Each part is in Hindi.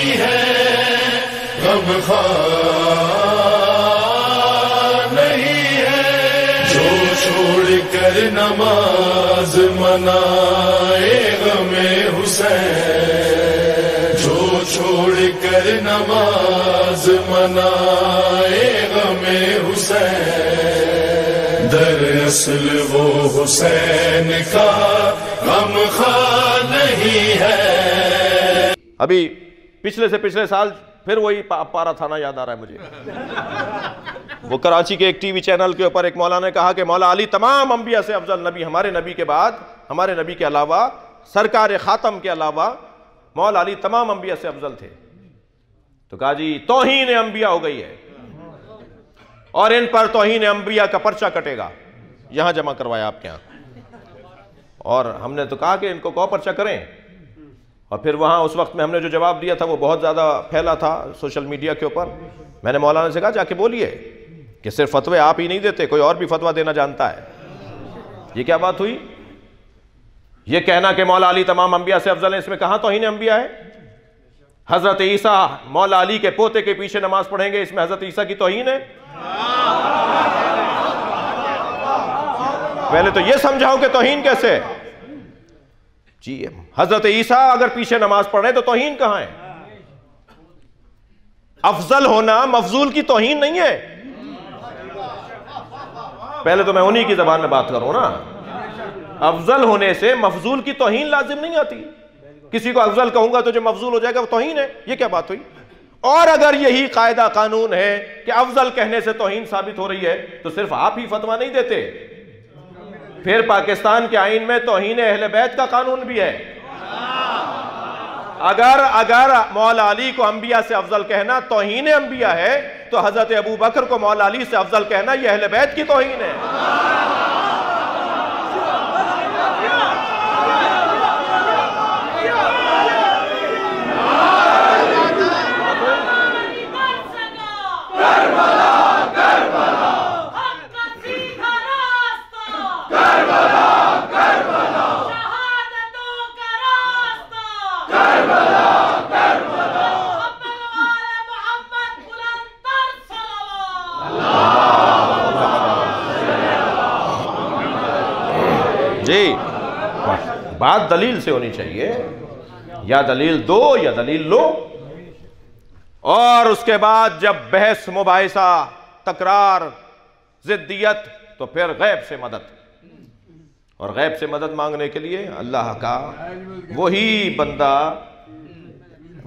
नहीं है, गमख़ार नहीं है, जो छोड़ कर नमाज मनाए गमे हुसैन, जो छोड़ कर नमाज मनाए गमे हुसैन, दरअसल वो हुसैन का गमख़ार नहीं है। अभी पिछले से पिछले साल फिर वही पारा थाना याद आ रहा है मुझे। वो कराची के एक टीवी चैनल के ऊपर एक मौलाना ने कहा कि मौला अली तमाम अंबिया से अफजल नबी, हमारे नबी के बाद, हमारे नबी के अलावा, सरकार खातम के अलावा मौला अली तमाम अंबिया से अफजल थे। तो कहा जी तौहीन अंबिया हो गई है और इन पर तौहीन अंबिया का पर्चा कटेगा। यहां जमा करवाया आपके यहां, और हमने तो कहा कि इनको कौ पर्चा करें, और फिर वहाँ उस वक्त में हमने जो जवाब दिया था वो बहुत ज़्यादा फैला था सोशल मीडिया के ऊपर। मैंने मौलाना से कहा जाके बोलिए कि सिर्फ फतवे आप ही नहीं देते, कोई और भी फतवा देना जानता है। ये क्या बात हुई? ये कहना कि मौला अली तमाम अंबिया से अफजल है, इसमें कहाँ तौहीन अंबिया है? हजरत ईसा मौला अली के पोते के पीछे नमाज पढ़ेंगे, इसमें हजरत ईसा की तौहीन है? पहले तो ये समझाओ कि तौहीन कैसे है जी। हजरत ईसा अगर पीछे नमाज पढ़ रहे तो तौहीन कहां है? अफजल होना मफजूल की तौहीन नहीं है। पहले तो मैं उन्हीं की जबान में बात करूं ना। अफजल होने से मफजूल की तौहीन लाजिम नहीं आती। किसी को अफजल कहूंगा तो जो मफजूल हो जाएगा वो तौहीन है, ये क्या बात हुई? और अगर यही कायदा कानून है कि अफजल कहने से तौहीन साबित हो रही है तो सिर्फ आप ही फतवा नहीं देते, फिर पाकिस्तान के आईन में तौहीन अहले बैत का कानून भी है। अगर मौला अली को अंबिया से अफजल कहना तौहीन अंबिया है तो हजरत अबू बकर को मौला अली से अफजल कहना यह अहले बैत की तौहीन है। जी बात दलील से होनी चाहिए, या दलील दो या दलील लो, और उसके बाद जब बहस मुबाहिसा तकरार जिद्दियत तो फिर गैब से मदद, और गैब से मदद मांगने के लिए अल्लाह का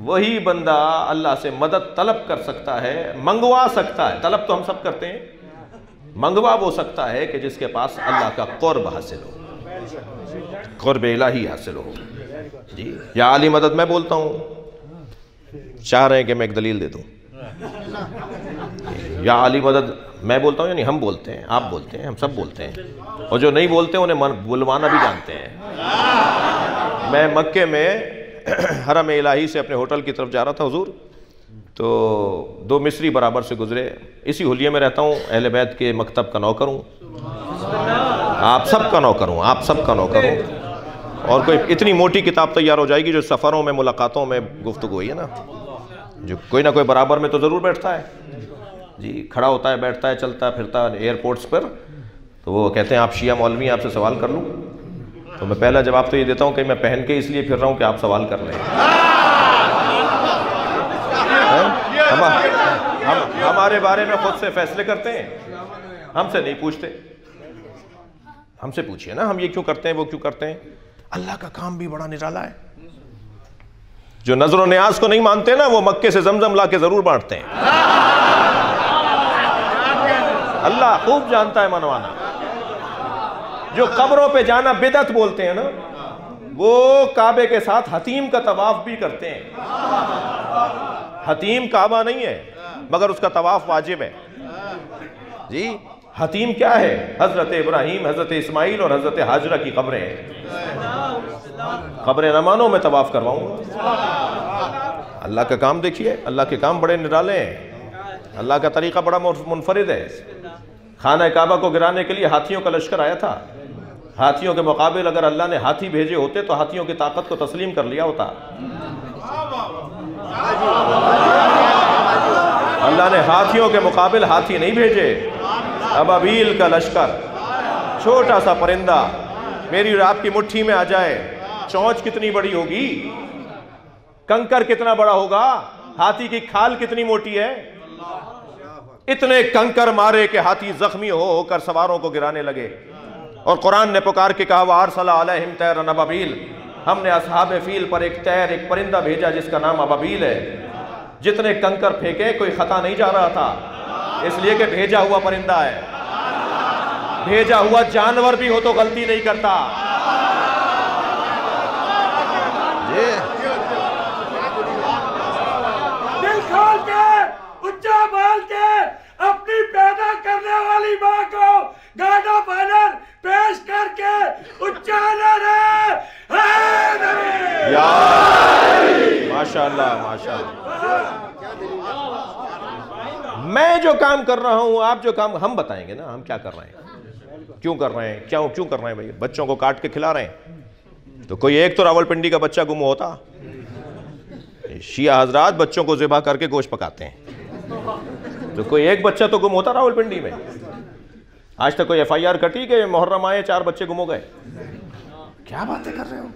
वही बंदा अल्लाह से मदद तलब कर सकता है, मंगवा सकता है। तलब तो हम सब करते हैं, मंगवा वो सकता है कि जिसके पास अल्लाह का क़ुर्ब हासिल हो, क़ुर्ब इलाही हासिल हो जी। या अली मदद मैं बोलता हूँ, चाह रहे हैं कि मैं एक दलील दे दूँ। या अली मदद मैं बोलता हूँ, यानी हम बोलते हैं, आप बोलते हैं, हम सब बोलते हैं, और जो नहीं बोलते उन्हें बुलवाना भी जानते हैं। मैं मक्के में हरम इलाही से अपने होटल की तरफ जा रहा था हुजूर, तो दो मिस्री बराबर से गुजरे। इसी हुलिये में रहता हूँ, अहले बैत के मकतब का नौकर हूँ, आप सब का नौकर हूँ, आप सब का नौकर हूँ। और कोई इतनी मोटी किताब तैयार हो जाएगी जो सफ़रों में मुलाकातों में गुफ्तगू हुई है ना, जो कोई ना कोई बराबर में तो ज़रूर बैठता है जी, खड़ा होता है, बैठता है, चलता फिरता एयरपोर्ट्स पर। तो वो कहते हैं आप शिया मौलवी, आपसे सवाल कर लूँ? तो मैं पहला जवाब तो ये देता हूँ कि मैं पहन के इसलिए फिर रहा हूँ कि आप सवाल कर रहे हैं। हम हमारे बारे में खुद से फैसले करते हैं, हमसे नहीं पूछते। हमसे पूछिए ना, हम ये क्यों करते हैं, वो क्यों करते हैं। अल्लाह का काम भी बड़ा निराला है। जो नजर और न्याज को नहीं मानते ना, वो मक्के से जमजम ला के जरूर बांटते हैं। अल्लाह खूब जानता है मनवाना। जो कब्रों पे जाना बिदअत बोलते हैं ना, वो काबे के साथ हतीम का तवाफ भी करते हैं। हतीम काबा नहीं है, मगर उसका तवाफ वाजिब है जी। हतीम क्या है? हजरत इब्राहीम, हजरत इस्माइल और हजरत हाजरा की कब्रें हैं। कब्रें नमानों में तवाफ करवाऊंगा। अल्लाह का काम देखिए, अल्लाह के काम बड़े निराले हैं। अल्लाह का तरीका बड़ा मुनफरिद है। खाना काबा को गिराने के लिए हाथियों का लश्कर आया था। हाथियों के मुकाबले अगर अल्लाह ने हाथी भेजे होते तो हाथियों की ताकत को तस्लीम कर लिया होता। अल्लाह ने हाथियों के मुकाबिल हाथी नहीं भेजे, अबाबील का लश्कर, छोटा सा परिंदा मेरी और आपकी मुट्ठी में आ जाए, चोंच कितनी बड़ी होगी, कंकर कितना बड़ा होगा, हाथी की खाल कितनी मोटी है। इतने कंकर मारे कि हाथी जख्मी होकर सवारों को गिराने लगे। और कुरान ने पुकार के कहा वारसला अलैहिम तैरन अबाबील, हमने असहाबे फील पर एक तैर, एक परिंदा भेजा जिसका नाम अबाबील है। जितने कंकर फेंके कोई खता नहीं जा रहा था, इसलिए कि भेजा हुआ परिंदा है। भेजा हुआ जानवर भी हो तो गलती नहीं करता। दिल खोल के, उच्चा बोल के अपनी पैदा करने वाली माँ को गार्ड ऑफ ऑनर पेश करके उच्चा माशाअल्लाह माशाअल्लाह। मैं जो काम कर रहा हूं, आप जो काम, हम बताएंगे ना हम क्या कर रहे हैं, क्यों कर रहे हैं, क्यों कर रहे हैं। भाई बच्चों को काट के खिला रहे हैं तो कोई एक तो रावलपिंडी का बच्चा गुम होता। शिया हजरात बच्चों को ज़िबा करके गोश्त पकाते हैं, तो कोई एक बच्चा तो गुम होता रावलपिंडी में। आज तक कोई FIR कटी कि मुहर्रम आए 4 बच्चे गुम हो गए। क्या बातें कर रहे हो,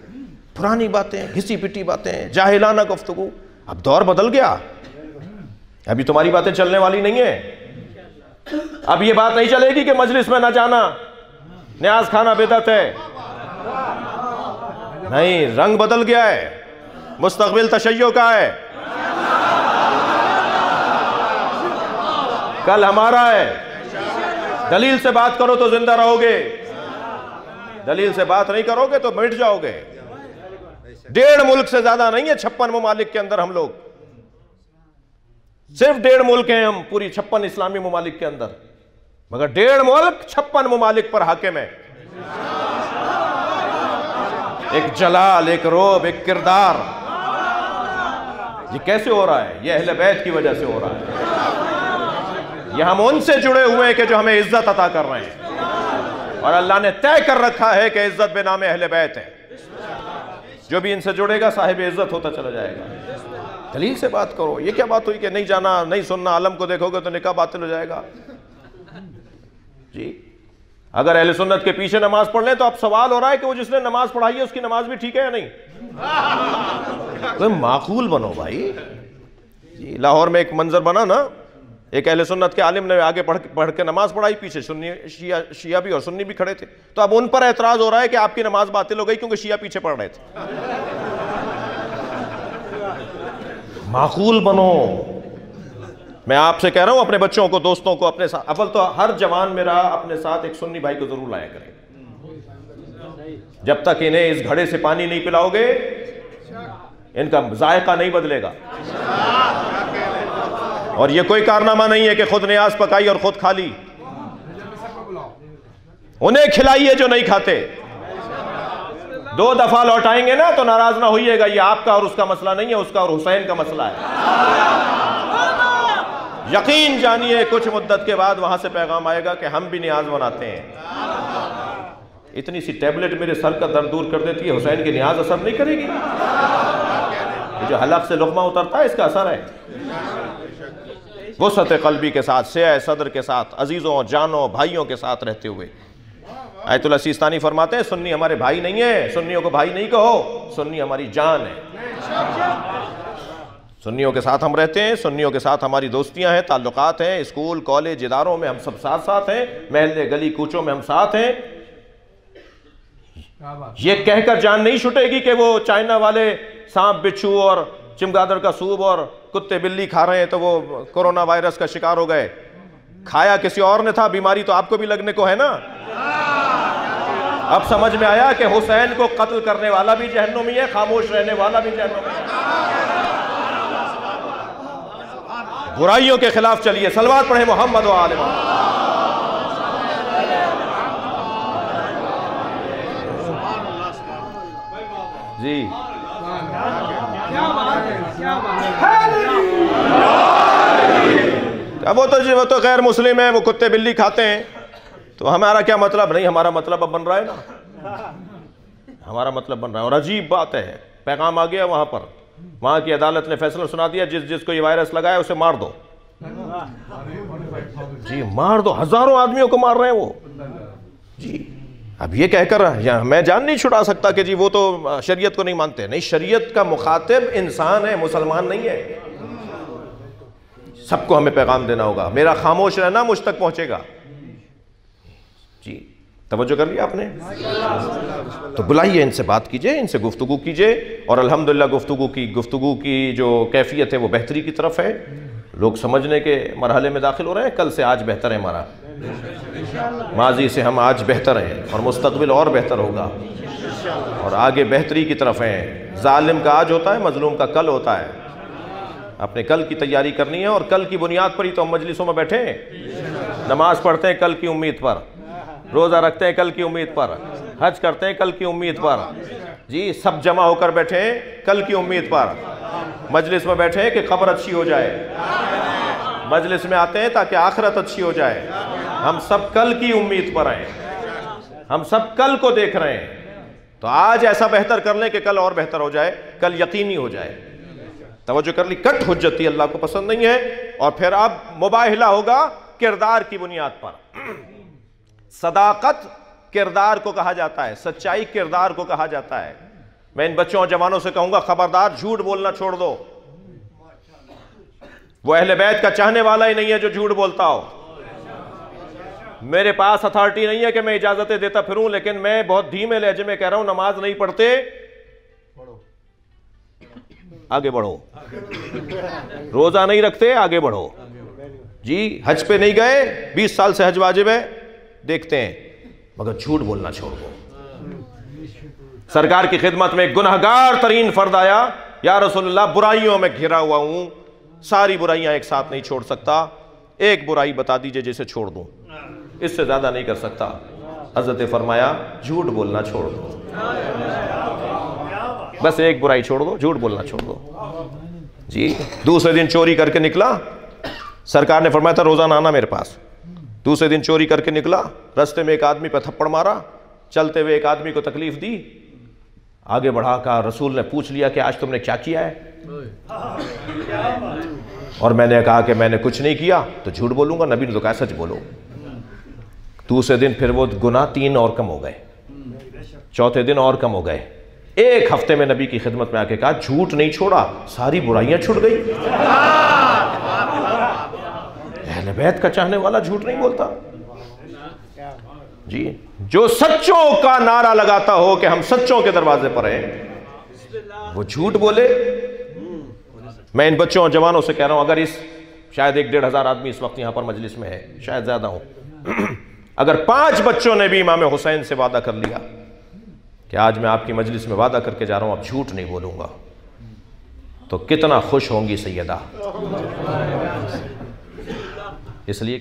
पुरानी बातें, घिसी पिटी बातें, जाहिलाना गुफ्तगू। अब दौर बदल गया, अभी तुम्हारी बातें चलने वाली नहीं है। अब ये बात नहीं चलेगी कि मजलिस में ना जाना, न्याज खाना बिदअत है। नहीं, रंग बदल गया है, मुस्तकबिल तशय्यो का है। कल हमारा है। दलील से बात करो तो जिंदा रहोगे, दलील से बात नहीं करोगे तो मिट जाओगे। 1.5 मुल्क से ज्यादा नहीं है 56 ममालिक के अंदर हम लोग, सिर्फ 1.5 मुल्क हैं हम पूरी 56 इस्लामी ममालिक के अंदर, मगर 1.5 मुल्क 56 ममालिक पर हाकिम है। एक जलाल, एक रोब, एक किरदार। ये कैसे हो रहा है? ये अहले बैत की वजह से हो रहा है। ये हम उनसे जुड़े हुए हैं कि जो हमें इज्जत अता कर रहे हैं, और अल्लाह ने तय कर रखा है कि इज्जत बेनामे अहले बैत है। जो भी इनसे जुड़ेगा साहिब इज्जत होता चला जाएगा। दलील से बात करो। ये क्या बात हुई कि नहीं जाना, नहीं सुनना, आलम को देखोगे तो निकाह बातिल हो जाएगा। जी, अगर अहले सुन्नत के पीछे नमाज पढ़ लें तो अब सवाल हो रहा है कि वो जिसने नमाज पढ़ाई है उसकी नमाज भी ठीक है या नहीं। तो माकूल बनो भाई। जी, लाहौर में एक मंजर बना ना, एक अहले सुन्नत के आलिम ने आगे पढ़ के नमाज पढ़ाई, पीछे सुन्नी शिया भी और सुन्नी भी खड़े थे। तो अब उन पर एतराज हो रहा है कि आपकी नमाज बातिल हो गई क्योंकि शिया पीछे पढ़ रहे थे। माकूल बनो। मैं आपसे कह रहा हूं अपने बच्चों को, दोस्तों को अपने साथ, अव्वल तो हर जवान मेरा अपने साथ एक सुन्नी भाई को जरूर लाया करें। जब तक इन्हें इस घड़े से पानी नहीं पिलाओगे इनका जायका नहीं बदलेगा। और ये कोई कारनामा नहीं है कि खुद नियाज पकाई और खुद खा ली। उन्हें खिलाइए जो नहीं खाते। 2 दफा लौटाएंगे ना तो नाराज ना होइएगा। ये आपका और उसका मसला नहीं है, उसका और हुसैन का मसला है। यकीन जानिए कुछ मुद्दत के बाद वहां से पैगाम आएगा कि हम भी नियाज मनाते हैं। इतनी सी टैबलेट मेरे सर का दर्द दूर कर देती है, हुसैन की नियाज असर नहीं करेगी। ये जो हलक से लुक़मा उतरता है इसका असर है। वसअत क़ल्बी के साथ, सेह सदर के साथ, अजीज़ों जानों भाइयों के साथ रहते हुए। आयतुल्लाह सिस्तानी फरमाते हैं सुन्नी हमारे भाई नहीं है, सुन्नियों को भाई नहीं कहो, सुन्नी हमारी जान है। सुन्नियों के साथ हम रहते हैं, सुन्नियों के साथ हमारी दोस्तियां हैं, ताल्लुकात हैं, स्कूल कॉलेज इदारों में हम सब साथ साथ हैं, महल्ले गली कूचों में हम साथ हैं। ये कहकर जान नहीं छुटेगी कि वो चाइना वाले सांप बिच्छू और चिमगादड़ का सूप और कुत्ते बिल्ली खा रहे हैं तो वो कोरोना वायरस का शिकार हो गए। खाया किसी और ने था, बीमारी तो आपको भी लगने को है ना। अब समझ में आया कि हुसैन को कत्ल करने वाला भी जहन्नुमी है, खामोश रहने वाला भी जहन्नुमी है। बुराइयों के खिलाफ चलिए। सलवात पढ़े मोहम्मद व आले मोहम्मद। जी अब वो तो गैर मुस्लिम है, वो कुत्ते बिल्ली खाते हैं, तो हमारा क्या मतलब? नहीं, हमारा मतलब अब बन रहा है ना, हमारा मतलब बन रहा है। और अजीब बात है, पैगाम आ गया वहां पर, वहां की अदालत ने फैसला सुना दिया जिसको ये वायरस लगा है उसे मार दो। जी, मार दो, हजारों आदमियों को मार रहे हैं वो जी। अब ये कहकर मैं जान नहीं छुड़ा सकता कि जी वो तो शरीयत को नहीं मानते। नहीं, शरीयत का मुखातिब इंसान है, मुसलमान नहीं है। सबको हमें पैगाम देना होगा, मेरा खामोश रहना मुझ तक पहुंचेगा जी। तवज्जो कर लिया आपने? तो बुलाइए, इनसे बात कीजिए, इनसे गुफ्तगू कीजिए। और अल्हम्दुलिल्लाह गुफ्तगू की जो कैफियत है वो बेहतरी की तरफ है। लोग समझने के मरहले में दाखिल हो रहे हैं। कल से आज बेहतर है हमारा, माजी से हम आज बेहतर हैं और मुस्तकबिल और बेहतर होगा और आगे बेहतरी की तरफ हैं। जालिम का आज होता है, मजलूम का कल होता है। अपने कल की तैयारी करनी है और कल की बुनियाद पर ही तो हम मजलिसों में बैठे हैं। नमाज पढ़ते हैं कल की उम्मीद पर, रोज़ा रखते हैं कल की उम्मीद पर, हज करते हैं कल की उम्मीद पर जी। सब जमा होकर बैठे हैं कल की उम्मीद पर। मजलिस में बैठे हैं कि खबर अच्छी हो जाए, मजलिस में आते हैं ताकि आखिरत अच्छी हो जाए। हम सब कल की उम्मीद पर हैं, हम सब कल को देख रहे हैं। तो आज ऐसा बेहतर कर लें कि कल और बेहतर हो जाए, कल यकीनी हो जाए। तवज्जो कर ली? कट हुज्जती अल्लाह को पसंद नहीं है। और फिर अब मुबाहिला होगा किरदार की बुनियाद पर। सदाकत किरदार को कहा जाता है, सच्चाई किरदार को कहा जाता है। मैं इन बच्चों और जवानों से कहूंगा, खबरदार झूठ बोलना छोड़ दो। वो अहले बैत का चाहने वाला ही नहीं है जो झूठ बोलता हो। मेरे पास अथॉरिटी नहीं है कि मैं इजाजतें देता फिरूं, लेकिन मैं बहुत धीमे लहजे में कह रहा हूं, नमाज नहीं पढ़ते आगे बढ़ो, रोजा नहीं रखते आगे बढ़ो जी। हज पे नहीं गए, 20 साल से हज वाजिब है, देखते हैं, मगर झूठ बोलना छोड़ दो। सरकार की खिदमत में एक गुनहगार तरीन फर्द आया, या रसूलुल्लाह बुराइयों में घिरा हुआ हूं, सारी बुराइयां एक साथ नहीं छोड़ सकता, एक बुराई बता दीजिए जिसे छोड़ दूं, इससे ज्यादा नहीं कर सकता। हजरत फरमाया झूठ बोलना छोड़ दो, बस एक बुराई छोड़ दो, झूठ बोलना छोड़ दो जी। दूसरे दिन चोरी करके निकला, सरकार ने फरमाया था रोजाना आना मेरे पास। दूसरे दिन चोरी करके निकला, रास्ते में एक आदमी पर थप्पड़ मारा, चलते हुए एक आदमी को तकलीफ दी, आगे बढ़ा का रसूल ने पूछ लिया कि आज तुमने क्या किया है, और मैंने कहा कि मैंने कुछ नहीं किया, तो झूठ बोलूंगा? नबी ने तो कहा सच बोलो। दूसरे दिन फिर वो गुनाह 3 और कम हो गए, चौथे दिन और कम हो गए। एक हफ्ते में नबी की खिदमत में आके कहा झूठ नहीं छोड़ा, सारी बुराइयां छूट गई। अहले बैत का चाहने वाला झूठ नहीं बोलता जी। जो सच्चों का नारा लगाता हो कि हम सच्चों के दरवाजे पर हैं, वो झूठ बोले। मैं इन बच्चों और जवानों से कह रहा हूं, अगर इस शायद 1-1.5 हज़ार आदमी इस वक्त यहां पर मजलिस में है, शायद ज्यादा हो, अगर 5 बच्चों ने भी इमाम हुसैन से वादा कर लिया कि आज मैं आपकी मजलिस में वादा करके जा रहा हूं, अब झूठ नहीं बोलूंगा, तो कितना खुश होंगी सैयदा। इसलिए